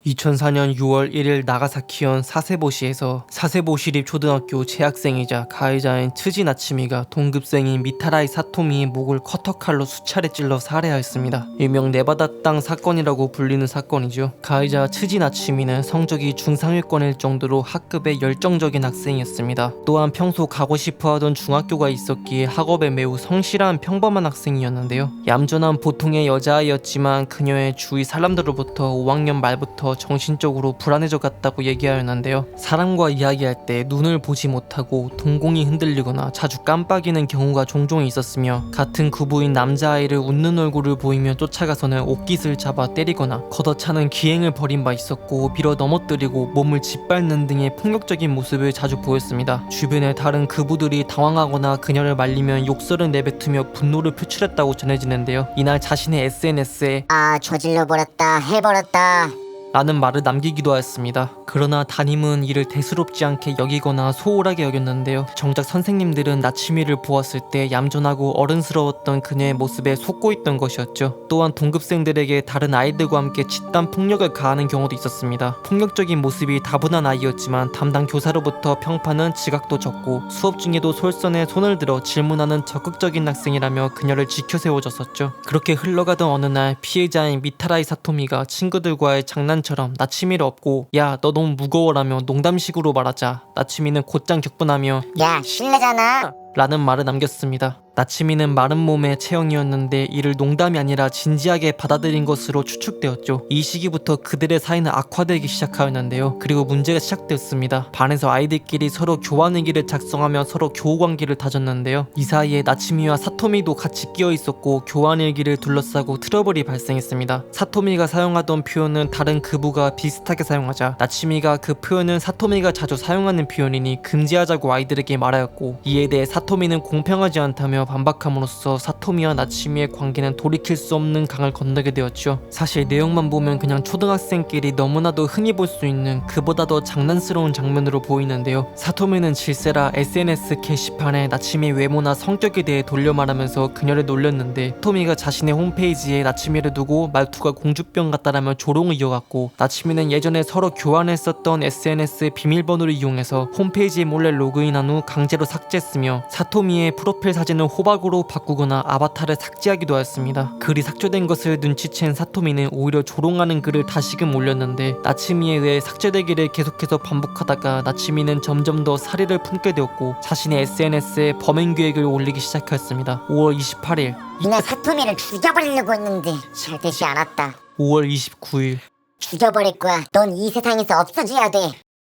2004년 6월 1일 나가사키현 사세보시에서 사세보시립초등학교 재학생이자 가해자인 츠지 나츠미가 동급생인 미타라이 사토미의 목을 커터칼로 수차례 찔러 살해하였습니다. 일명 네바다 땅 사건이라고 불리는 사건이죠. 가해자 츠지 나츠미는 성적이 중상위권일 정도로 학급에 열정적인 학생이었습니다. 또한 평소 가고 싶어하던 중학교가 있었기에 학업에 매우 성실한 평범한 학생이었는데요. 얌전한 보통의 여자아이였지만 그녀의 주위 사람들로부터 5학년 말부터 정신적으로 불안해져 갔다고 얘기하였는데요. 사람과 이야기할 때 눈을 보지 못하고 동공이 흔들리거나 자주 깜빡이는 경우가 종종 있었으며 같은 구부인 남자아이를 웃는 얼굴을 보이며 쫓아가서는 옷깃을 잡아 때리거나 걷어차는 기행을 벌인 바 있었고 밀어 넘어뜨리고 몸을 짓밟는 등의 폭력적인 모습을 자주 보였습니다. 주변의 다른 그부들이 당황하거나 그녀를 말리면 욕설을 내뱉으며 분노를 표출했다고 전해지는데요. 이날 자신의 SNS에 저질러버렸다, 해버렸다 라는 말을 남기기도 하였습니다. 그러나 담임은 이를 대수롭지 않게 여기거나 소홀하게 여겼는데요. 정작 선생님들은 나츠미를 보았을 때 얌전하고 어른스러웠던 그녀의 모습에 속고 있던 것이었죠. 또한 동급생들에게 다른 아이들과 함께 집단 폭력을 가하는 경우도 있었습니다. 폭력적인 모습이 다분한 아이였지만 담당 교사로부터 평판은 지각도 적고 수업 중에도 솔선에 손을 들어 질문하는 적극적인 학생이라며 그녀를 지켜 세워줬었죠. 그렇게 흘러가던 어느 날 피해자인 미타라이 사토미가 친구들과의 장난처럼 나츠미를 업고 야 너 너무 무거워라며 농담식으로 말하자 나츠미는 곧장 격분하며 야 실례잖아 라는 말을 남겼습니다. 나츠미는 마른 몸의 체형이었는데 이를 농담이 아니라 진지하게 받아들인 것으로 추측되었죠. 이 시기부터 그들의 사이는 악화되기 시작하였는데요. 그리고 문제가 시작되었습니다. 반에서 아이들끼리 서로 교환일기를 작성하며 서로 교우관계를 다졌는데요. 이 사이에 나츠미와 사토미도 같이 끼어 있었고 교환일기를 둘러싸고 트러블이 발생했습니다. 사토미가 사용하던 표현은 다른 그부가 비슷하게 사용하자 나츠미가 그 표현은 사토미가 자주 사용하는 표현이니 금지하자고 아이들에게 말하였고 이에 대해 사토미는 공평하지 않다며 반박함으로써 사토미와 나츠미의 관계는 돌이킬 수 없는 강을 건너게 되었죠. 사실 내용만 보면 그냥 초등학생끼리 너무나도 흔히 볼 수 있는 그보다 더 장난스러운 장면으로 보이는데요. 사토미는 질세라 SNS 게시판에 나츠미의 외모나 성격에 대해 돌려 말하면서 그녀를 놀렸는데 사토미가 자신의 홈페이지에 나츠미를 두고 말투가 공주병 같다라며 조롱을 이어갔고 나츠미는 예전에 서로 교환했었던 SNS 비밀번호를 이용해서 홈페이지에 몰래 로그인한 후 강제로 삭제했으며 사토미의 프로필 사진을 호박으로 바꾸거나 아바타를 삭제하기도 하였습니다. 글이 삭제된 것을 눈치챈 사토미는 오히려 조롱하는 글을 다시금 올렸는데 나츠미에 의해 삭제되기를 계속해서 반복하다가 나츠미는 점점 더 사리를 품게 되었고 자신의 SNS에 범행 계획을 올리기 시작하였습니다. 5월 28일 이날 사토미를 죽여버리려고 했는데 잘 되지 않았다 5월 29일 죽여버릴 거야 넌 이 세상에서 없어져야 돼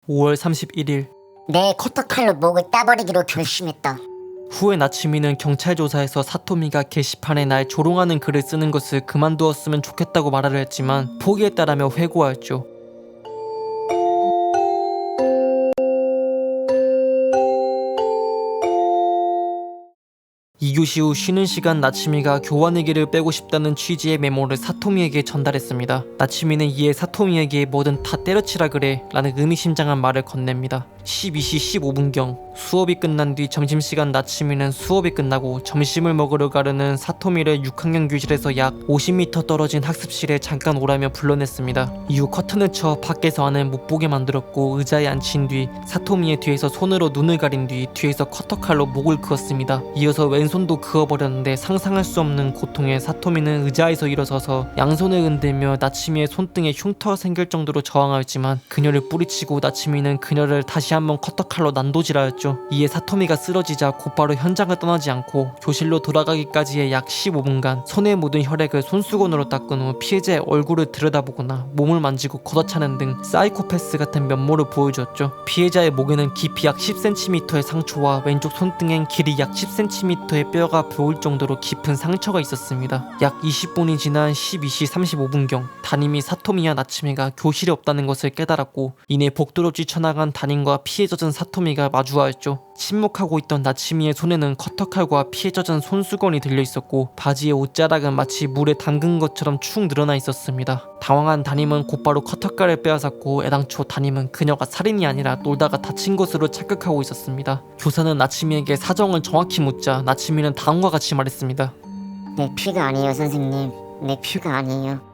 5월 31일 내 커터칼로 목을 따버리기로 결심했다 후에 나츠미는 경찰 조사에서 사토미가 게시판에 날 조롱하는 글을 쓰는 것을 그만두었으면 좋겠다고 말하려 했지만 포기했다라며 회고하였죠. 2교시 후 쉬는 시간 나츠미가 교환일기를 빼고 싶다는 취지의 메모를 사토미에게 전달했습니다. 나츠미는 이에 사토미에게 뭐든 다 때려치라 그래 라는 의미심장한 말을 건넵니다. 12시 15분경 수업이 끝난 뒤 점심시간 나츠미는 수업이 끝나고 점심을 먹으러 가려는 사토미를 6학년 교실에서 약 50m 떨어진 학습실에 잠깐 오라며 불러냈습니다. 이후 커튼을 쳐 밖에서 안을 못 보게 만들었고 의자에 앉힌 뒤 사토미의 뒤에서 손으로 눈을 가린 뒤 뒤에서 커터칼로 목을 그었습니다. 이어서 왼손도 그어버렸는데 상상할 수 없는 고통에 사토미는 의자에서 일어서서 양손을 흔들며 나츠미의 손등에 흉터가 생길 정도로 저항하였지만 그녀를 뿌리치고 나츠미는 그녀를 다시 한번 커터칼로 난도질하였죠. 이에 사토미가 쓰러지자 곧바로 현장을 떠나지 않고 교실로 돌아가기까지의 약 15분간 손에 묻은 혈액을 손수건으로 닦은 후 피해자의 얼굴을 들여다보거나 몸을 만지고 걷어차는 등 사이코패스 같은 면모를 보여주었죠. 피해자의 목에는 깊이 약 10cm의 상처와 왼쪽 손등엔 길이 약 10cm의 뼈가 보일 정도로 깊은 상처가 있었습니다. 약 20분이 지난 12시 35분경 담임이 사토미와 나츠미가 교실에 없다는 것을 깨달았고 이내 복도로 뛰쳐나간 담임과 피에 젖은 사토미가 마주하였죠. 침묵하고 있던 나츠미의 손에는 커터칼과 피에 젖은 손수건이 들려있었고 바지의 옷자락은 마치 물에 담근 것처럼 축 늘어나 있었습니다. 당황한 담임은 곧바로 커터칼을 빼앗았고 애당초 담임은 그녀가 살인이 아니라 놀다가 다친 것으로 착각하고 있었습니다. 교사는 나츠미에게 사정을 정확히 묻자 나츠미는 다음과 같이 말했습니다. 내 피가 아니에요 선생님 내 피가 아니에요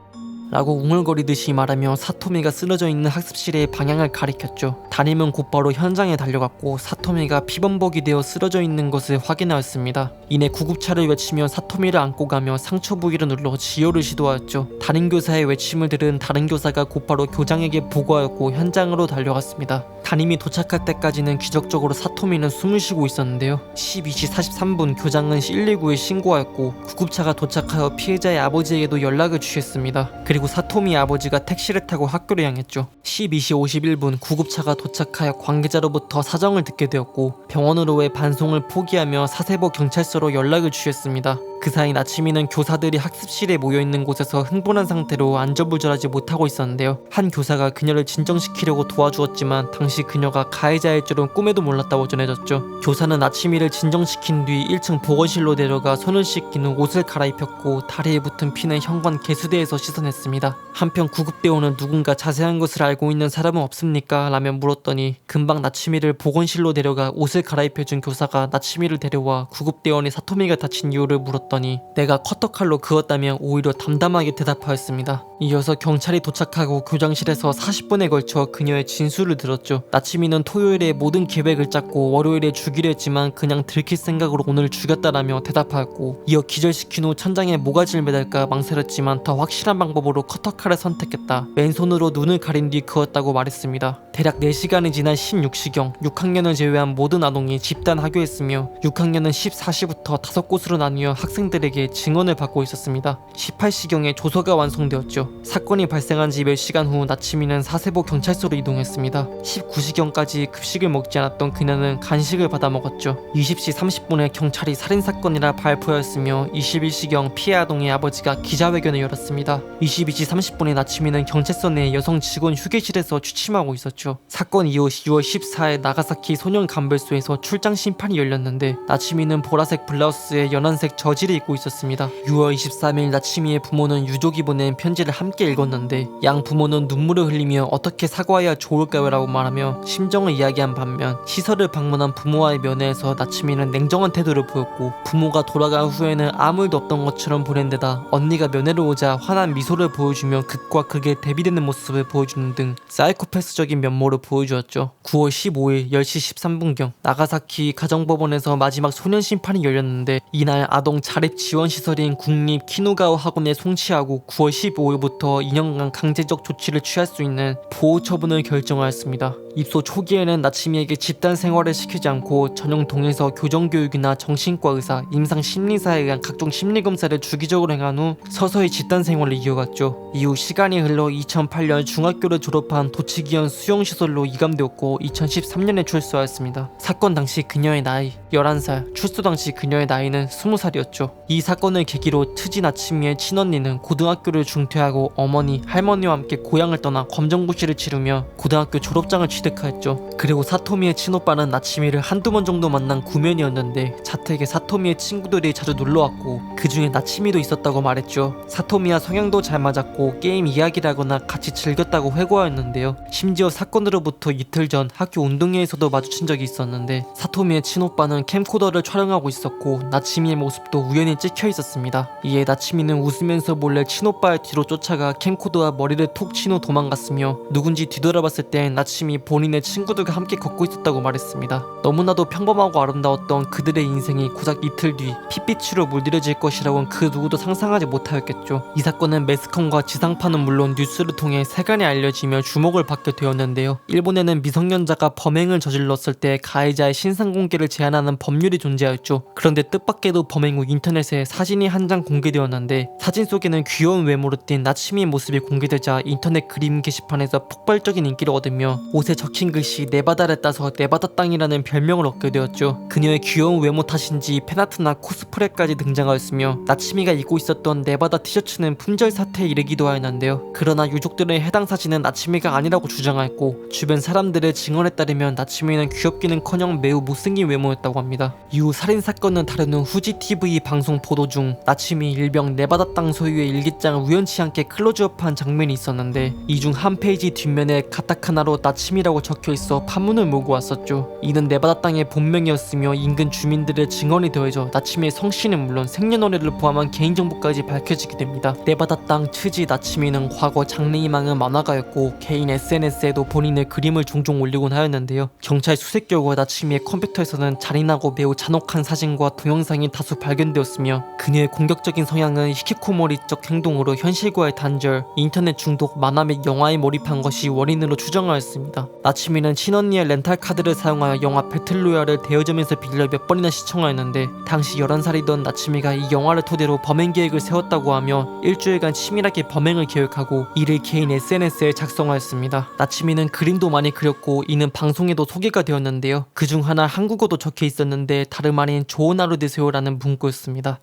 라고 웅얼거리듯이 말하며 사토미가 쓰러져 있는 학습실의 방향을 가리켰죠. 담임은 곧바로 현장에 달려갔고 사토미가 피범벅이 되어 쓰러져 있는 것을 확인하였습니다. 이내 구급차를 외치며 사토미를 안고 가며 상처 부위를 눌러 지혈을 시도하였죠. 담임교사의 외침을 들은 다른 교사가 곧바로 교장에게 보고하였고 현장으로 달려갔습니다. 담임이 도착할 때까지는 기적적으로 사토미는 숨을 쉬고 있었는데요. 12시 43분 교장은 119에 신고하였고 구급차가 도착하여 피해자의 아버지에게도 연락을 취했습니다. 그리고 사토미의 아버지가 택시를 타고 학교를 향했죠. 12시 51분 구급차가 도착하여 관계자로부터 사정을 듣게 되었고 병원으로의 반송을 포기하며 사세보 경찰서로 연락을 취했습니다. 그 사이 나츠미는 교사들이 학습실에 모여있는 곳에서 흥분한 상태로 안절부절하지 못하고 있었는데요. 한 교사가 그녀를 진정시키려고 도와주었지만 당시 그녀가 가해자일 줄은 꿈에도 몰랐다고 전해졌죠. 교사는 나츠미를 진정시킨 뒤 1층 보건실로 데려가 손을 씻긴 후 옷을 갈아입혔고 다리에 붙은 피는 현관 개수대에서 씻어냈습니다. 한편 구급대원은 누군가 자세한 것을 알고 있는 사람은 없습니까? 라며 물었더니 금방 나츠미를 보건실로 데려가 옷을 갈아입혀준 교사가 나츠미를 데려와 구급대원이 사토미가 다친 이유를 물었더니 내가 커터칼로 그었다며 오히려 담담하게 대답하였습니다. 이어서 경찰이 도착하고 교장실에서 40분에 걸쳐 그녀의 진술을 들었죠. 나츠미는 토요일에 모든 계획을 짰고 월요일에 죽이려 했지만 그냥 들킬 생각으로 오늘 죽였다라며 대답하였고 이어 기절시킨 후 천장에 모가지를 매달까 망설였지만 더 확실한 방법으로 커터칼을 선택했다. 왼손으로 눈을 가린 뒤 그었다고 말했습니다. 대략 4시간이 지난 16시경 6학년을 제외한 모든 아동이 집단 하교했으며 6학년은 14시부터 5곳으로 나뉘어 학생들에게 증언을 받고 있었습니다. 18시경에 조서가 완성되었죠. 사건이 발생한 지 몇 시간 후 나츠미는 사세보 경찰서로 이동했습니다. 19시경까지 급식을 먹지 않았던 그녀는 간식을 받아 먹었죠. 20시 30분에 경찰이 살인사건이라 발표하였으며 21시경 피해 아동의 아버지가 기자회견을 열었습니다. 22시 30분에 나츠미는 경찰서 내 여성 직원 휴게실에서 취침하고 있었죠. 사건 이후 6월 14일 나가사키 소년감별소에서 출장 심판이 열렸는데 나츠미는 보라색 블라우스에 연한색 저지를 입고 있었습니다. 6월 23일 나츠미의 부모는 유족이 보낸 편지를 함께 읽었는데 양 부모는 눈물을 흘리며 어떻게 사과해야 좋을까요? 라고 말하며 심정을 이야기한 반면 시설을 방문한 부모와의 면회에서 나츠미는 냉정한 태도를 보였고 부모가 돌아간 후에는 아무 일도 없던 것처럼 보낸 데다 언니가 면회를 오자 환한 미소를 보여주며 극과 극의 대비되는 모습을 보여주는 등 사이코패스적인 면모를 보여주었죠. 9월 15일 10시 13분경 나가사키 가정법원에서 마지막 소년심판이 열렸는데 이날 아동 자립지원시설인 국립 키누가오 학원에 송치하고 9월 15일부터 2년간 강제적 조치를 취할 수 있는 보호처분을 결정하였습니다. 입소 초기에는 나츠미에게 집단 생활을 시키지 않고 전용동에서 교정교육이나 정신과 의사, 임상심리사에 의한 각종 심리검사를 주기적으로 행한 후 서서히 집단 생활을 이어갔죠. 이후 시간이 흘러 2008년 중학교를 졸업한 도치기현 수용시설로 이감되었고 2013년에 출소하였습니다. 사건 당시 그녀의 나이 11살, 출소 당시 그녀의 나이는 20살이었죠. 이 사건을 계기로 트지 나츠미의 친언니는 고등학교를 중퇴하고 어머니, 할머니와 함께 고향을 떠나 검정고시를 치르며 고등학교 졸업장을 취득하였죠. 그리고 사토미의 친오빠는 나츠미를 한두 번 정도 만난 구면이었는데 자택에 사토미의 친구들이 자주 놀러왔고 그 중에 나츠미도 있었다고 말했죠. 사토미와 성향도 잘 맞았고 게임 이야기를 하거나 같이 즐겼다고 회고하였는데요. 심지어 사건으로부터 이틀 전 학교 운동회에서도 마주친 적이 있었는데 사토미의 친오빠는 캠코더를 촬영하고 있었고 나츠미의 모습도 우연히 찍혀 있었습니다. 이에 나츠미는 웃으면서 몰래 친오빠의 뒤로 쫓아가 캠코더와 머리를 톡 친 후 도망갔으며 누군지 뒤돌아봤을 땐 나츠미 본인의 친구들과 함께 걷고 있었다고 말했습니다. 너무나도 평범하고 아름다웠던 그들의 인생이 고작 이틀 뒤 핏빛으로 물들여질 것이라고는 그 누구도 상상하지 못하였겠죠. 이 사건은 매스컴과 지상파는 물론 뉴스를 통해 세간에 알려지며 주목을 받게 되었는데요. 일본에는 미성년자가 범행을 저질렀을 때 가해자의 신상 공개를 제한하는 법률이 존재하였죠. 그런데 뜻밖에도 범행 후 인터넷에 사진이 한 장 공개되었는데 사진 속에는 귀여운 외모로 띈 나츠미의 모습이 공개되자 인터넷 그림 게시판에서 폭발적인 인기를 얻으며 옷에 적힌 글씨 네바다를 따서 네바다 땅이라는 별명을 얻게 되었죠. 그녀의 귀여운 외모 탓인지 팬아트나 코스프레까지 등장하였으며 나츠미가 입고 있었던 네바다 티셔츠는 품절 사태에 이르기도 하였는데요. 그러나 유족들은 해당 사진은 나츠미가 아니라고 주장하였고 주변 사람들의 증언에 따르면 나츠미는 귀엽기는커녕 매우 못생긴 외모였다고 합니다. 이후 살인사건은 다루는 후지 TV 방송 보도 중 나침이 일명 네바다 땅 소유의 일기장을 우연치 않게 클로즈업한 장면이 있었는데 이 중 한 페이지 뒷면에 가타카나로 나침이라고 적혀있어 판문을 몰고 왔었죠. 이는 네바다 땅의 본명이었으며 인근 주민들의 증언이 더해져 나침이의 성씨는 물론 생년월일을 포함한 개인정보까지 밝혀지게 됩니다. 네바다 땅 트지 나침이는 과거 장래희망은 만화가였고 개인 SNS에도 본인의 그림을 종종 올리곤 하였는데요. 경찰 수색 결과 나침이의 컴퓨터에서는 잔인하고 매우 잔혹한 사진과 동영상이 다수 발견되었으며 그녀의 공격적인 성향은 히키코모리적 행동으로 현실과의 단절, 인터넷 중독, 만화 및 영화에 몰입한 것이 원인으로 추정하였습니다. 나침이는 친언니의 렌탈카드를 사용하여 영화 배틀로얄을 대여점에서 빌려 몇 번이나 시청하였는데 당시 11살이던 나침이가 이 영화를 토대로 범행 계획을 세웠다고 하며 일주일간 치밀하게 범행을 계획하고 이를 개인 SNS에 작성하였습니다. 나침이는 그림도 많이 그렸고 이는 방송에도 소개가 되었는데요. 그중 하나 한국어도 적혀 있었는데 다름 아닌 좋은 하루 되세요라는 문구였습니다.